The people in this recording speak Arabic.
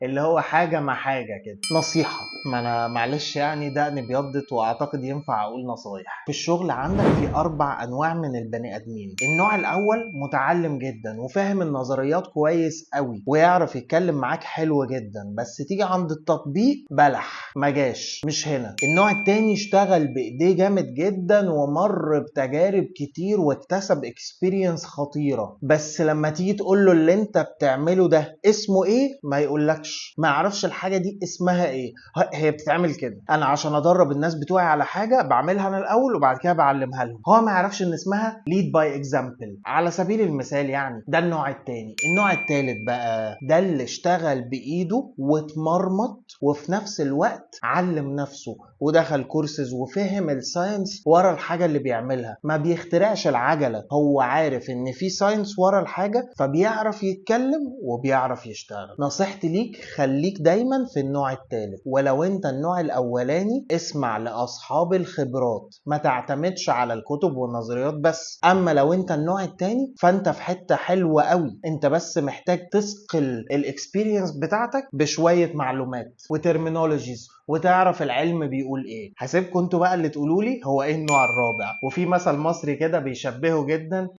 اللي هو حاجة مع حاجة كده. نصيحة، ما انا معلش يعني دقني بيضت واعتقد ينفع اقول نصايح. في الشغل عندك في 4 انواع من البني ادمين. النوع الاول متعلم جدا وفاهم النظريات كويس قوي ويعرف يتكلم معاك حلو جدا، بس تيجي عند التطبيق بلح ما جاش، مش هنا. النوع التاني اشتغل بايديه جامد جدا ومر بتجارب كتير واكتسب اكسبيرينس خطيرة، بس لما تيجي تقول له اللي انت بتعمله ده اسمه ايه ما يقولكش، ما يعرفش الحاجة دي اسمها ايه. هي بتتعمل كده، انا عشان ادرب الناس بتوعي على حاجة بعملها انا الاول وبعد كده بعلمها لهم. هو ما يعرفش ان اسمها lead by example على سبيل المثال يعني. ده النوع التاني. النوع التالت بقى ده اللي اشتغل بايده واتمرمط وفي نفس الوقت علم نفسه ودخل كورسز وفهم الساينس ورا الحاجة اللي بيعملها. ما بيخترعش العجلة، هو عارف ان في ساينس ورا الحاجة فبيعرف يتكلم وبيعرف يشتغل. نصيحتي ليك خليك دايما في النوع الثالث، ولو انت النوع الاولاني اسمع لاصحاب الخبرات، ما تعتمدش على الكتب والنظريات بس. اما لو انت النوع الثاني فانت في حتة حلوة قوي، انت بس محتاج تثقل الاكسبيرينس بتاعتك بشوية معلومات وترمينولوجيز وتعرف العلم بيقول ايه. هسيبكم انتوا بقى اللي تقولوا لي هو ايه النوع الرابع. وفي مثل مصري كده بيشبهه جدا،